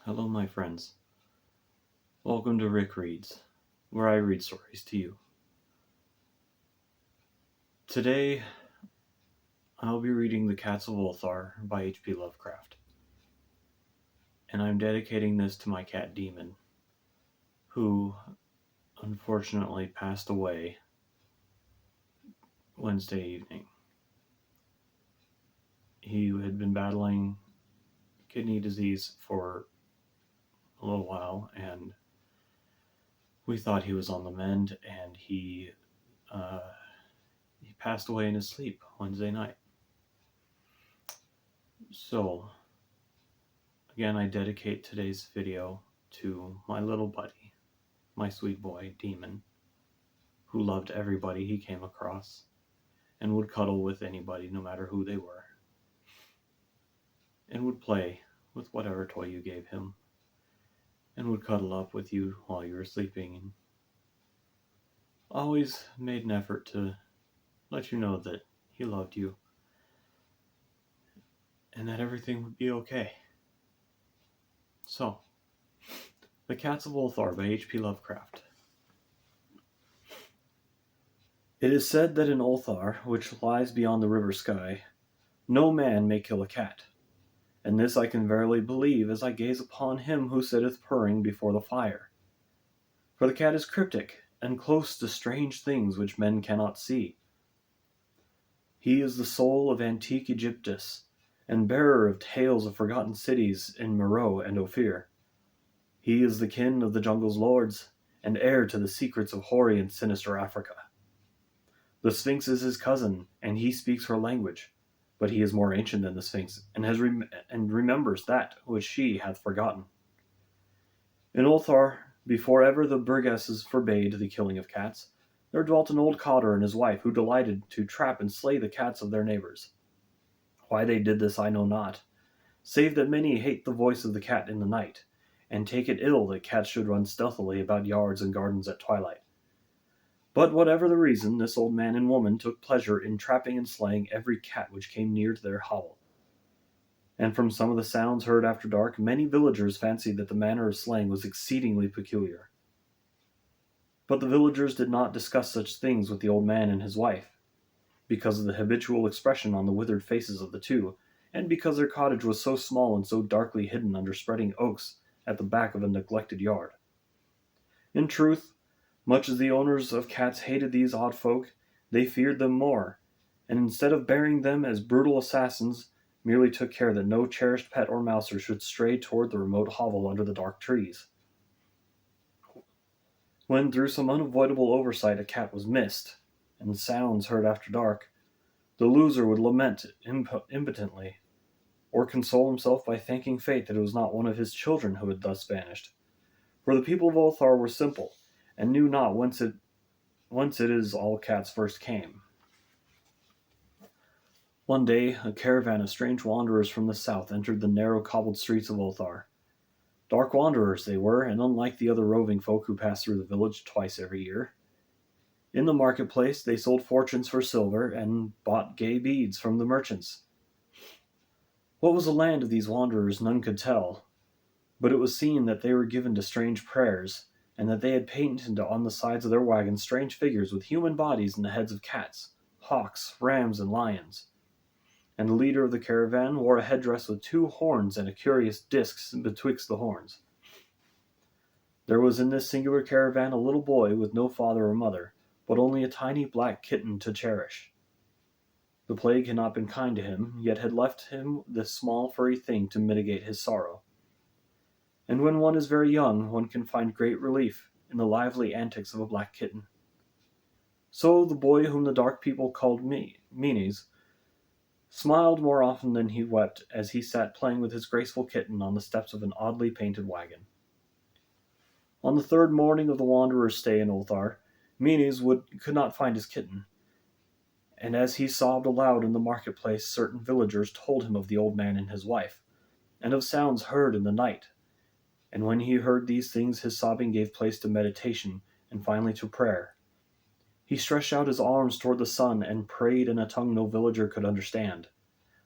Hello, my friends. Welcome to Rick Reads, where I read stories to you. Today, I'll be reading The Cats of Ulthar by H.P. Lovecraft. And I'm dedicating this to my cat Demon, who unfortunately passed away Wednesday evening. He had been battling kidney disease for a little while, and we thought he was on the mend, and he passed away in his sleep Wednesday night. So, again, I dedicate today's video to my little buddy, my sweet boy, Demon, who loved everybody he came across and would cuddle with anybody, no matter who they were, and would play with whatever toy you gave him, and would cuddle up with you while you were sleeping, and always made an effort to let you know that he loved you and that everything would be okay. So, The Cats of Ulthar by H.P. Lovecraft. It is said that in Ulthar, which lies beyond the river sky, no man may kill a cat, and this I can verily believe as I gaze upon him who sitteth purring before the fire. For the cat is cryptic, and close to strange things which men cannot see. He is the soul of antique Egyptus, and bearer of tales of forgotten cities in Meroe and Ophir. He is the kin of the jungle's lords, and heir to the secrets of hoary and sinister Africa. The Sphinx is his cousin, and he speaks her language, but he is more ancient than the Sphinx, and remembers that which she hath forgotten. In Ulthar, before ever the burgesses forbade the killing of cats, there dwelt an old cotter and his wife who delighted to trap and slay the cats of their neighbors. Why they did this I know not, save that many hate the voice of the cat in the night, and take it ill that cats should run stealthily about yards and gardens at twilight. But whatever the reason, this old man and woman took pleasure in trapping and slaying every cat which came near to their hovel. And from some of the sounds heard after dark, many villagers fancied that the manner of slaying was exceedingly peculiar. But the villagers did not discuss such things with the old man and his wife, because of the habitual expression on the withered faces of the two, and because their cottage was so small and so darkly hidden under spreading oaks at the back of a neglected yard. In truth, much as the owners of cats hated these odd folk, they feared them more, and instead of bearing them as brutal assassins, merely took care that no cherished pet or mouser should stray toward the remote hovel under the dark trees. When through some unavoidable oversight a cat was missed, and sounds heard after dark, the loser would lament impotently, or console himself by thanking fate that it was not one of his children who had thus vanished. For the people of Ulthar were simple, and knew not whence it is all cats first came. One day, a caravan of strange wanderers from the south entered the narrow cobbled streets of Ulthar. Dark wanderers they were, and unlike the other roving folk who pass through the village twice every year. In the marketplace they sold fortunes for silver, and bought gay beads from the merchants. What was the land of these wanderers none could tell, but it was seen that they were given to strange prayers, and that they had painted on the sides of their wagons strange figures with human bodies and the heads of cats, hawks, rams, and lions. And the leader of the caravan wore a headdress with two horns and a curious disc betwixt the horns. There was in this singular caravan a little boy with no father or mother, but only a tiny black kitten to cherish. The plague had not been kind to him, yet had left him this small furry thing to mitigate his sorrow. And when one is very young, one can find great relief in the lively antics of a black kitten. So the boy whom the dark people called Meanies smiled more often than he wept as he sat playing with his graceful kitten on the steps of an oddly painted wagon. On the third morning of the wanderer's stay in Ulthar, Meanies could not find his kitten, and as he sobbed aloud in the marketplace, certain villagers told him of the old man and his wife, and of sounds heard in the night. And when he heard these things, his sobbing gave place to meditation, and finally to prayer. He stretched out his arms toward the sun and prayed in a tongue no villager could understand.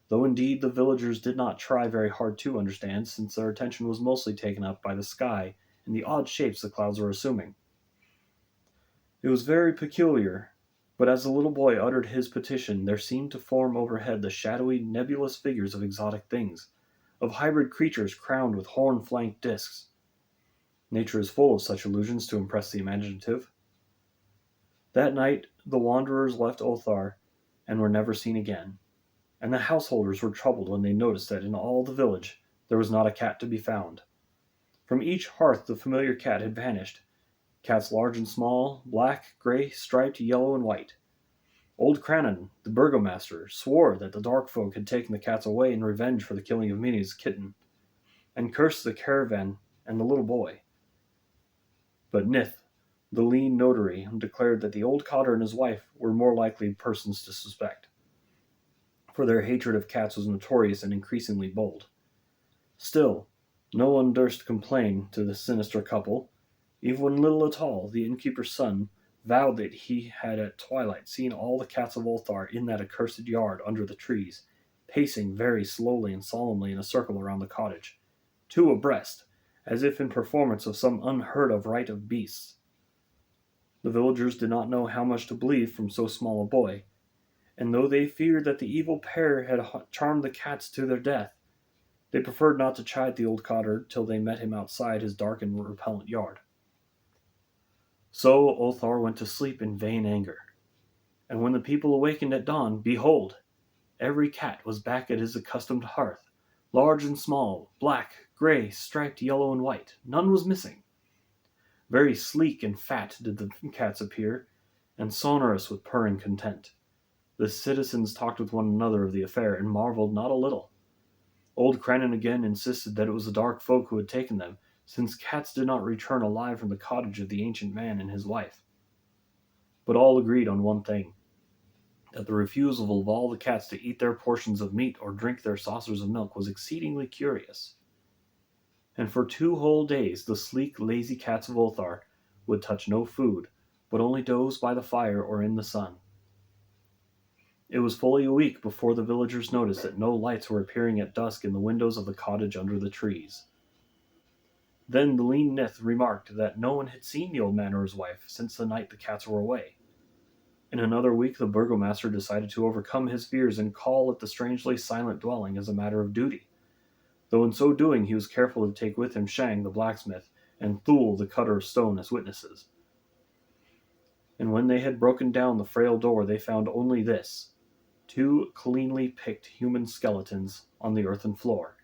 though indeed the villagers did not try very hard to understand, since their attention was mostly taken up by the sky and the odd shapes the clouds were assuming. It was very peculiar, but as the little boy uttered his petition, there seemed to form overhead the shadowy, nebulous figures of exotic things, of hybrid creatures crowned with horn-flanked discs. Nature is full of such illusions to impress the imaginative. That night the wanderers left Ulthar and were never seen again, and the householders were troubled when they noticed that in all the village there was not a cat to be found. From each hearth the familiar cat had vanished, cats large and small, black, gray, striped, yellow, and white. Old Crannan, the burgomaster, swore that the dark folk had taken the cats away in revenge for the killing of Mini's kitten, and cursed the caravan and the little boy. But Nith, the lean notary, declared that the old cotter and his wife were more likely persons to suspect, for their hatred of cats was notorious and increasingly bold. Still, no one durst complain to the sinister couple, even when little Atal, the innkeeper's son, vowed that he had at twilight seen all the cats of Ulthar in that accursed yard under the trees, pacing very slowly and solemnly in a circle around the cottage, two abreast, as if in performance of some unheard-of rite of beasts. The villagers did not know how much to believe from so small a boy, and though they feared that the evil pair had charmed the cats to their death, they preferred not to chide the old cotter till they met him outside his dark and repellent yard. So Ulthar went to sleep in vain anger, and when the people awakened at dawn, behold, every cat was back at his accustomed hearth, large and small, black, gray, striped, yellow, and white. None was missing. Very sleek and fat did the cats appear, and sonorous with purring content. The citizens talked with one another of the affair, and marveled not a little. Old Crannan again insisted that it was the dark folk who had taken them, since cats did not return alive from the cottage of the ancient man and his wife. But all agreed on one thing, that the refusal of all the cats to eat their portions of meat or drink their saucers of milk was exceedingly curious. And for 2 whole days the sleek, lazy cats of Ulthar would touch no food, but only doze by the fire or in the sun. It was fully a week before the villagers noticed that no lights were appearing at dusk in the windows of the cottage under the trees. Then the lean Nith remarked that no one had seen the old man or his wife since the night the cats were away. In another week the burgomaster decided to overcome his fears and call at the strangely silent dwelling as a matter of duty, though in so doing he was careful to take with him Shang the blacksmith and Thul the cutter of stone as witnesses. And when they had broken down the frail door they found only this: 2 cleanly picked human skeletons on the earthen floor,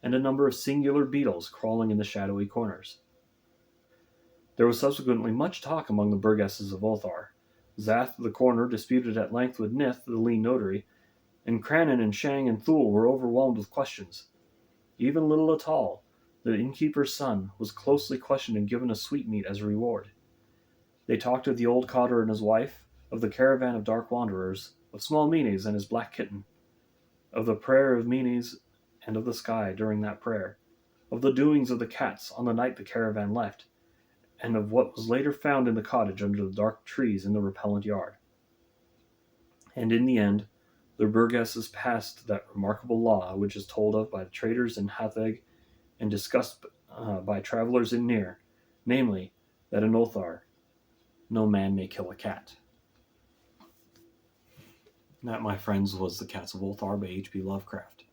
and a number of singular beetles crawling in the shadowy corners. There was subsequently much talk among the burgesses of Ulthar. Zath the coroner disputed at length with Nith the lean notary, and Crannan and Shang and Thul were overwhelmed with questions. Even little Atal, the innkeeper's son, was closely questioned and given a sweetmeat as a reward. They talked of the old cotter and his wife, of the caravan of dark wanderers, of small Menes and his black kitten, of the prayer of Menes and of the sky during that prayer, of the doings of the cats on the night the caravan left, and of what was later found in the cottage under the dark trees in the repellent yard. And in the end, the burgesses passed that remarkable law which is told of by the traders in Hatheg and discussed by travelers in Nir, namely, that in Ulthar no man may kill a cat. That, my friends, was The Cats of Ulthar by H.P. Lovecraft.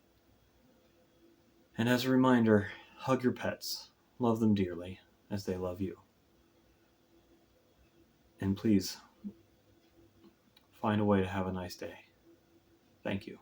And as a reminder, hug your pets, love them dearly, as they love you. And please, find a way to have a nice day. Thank you.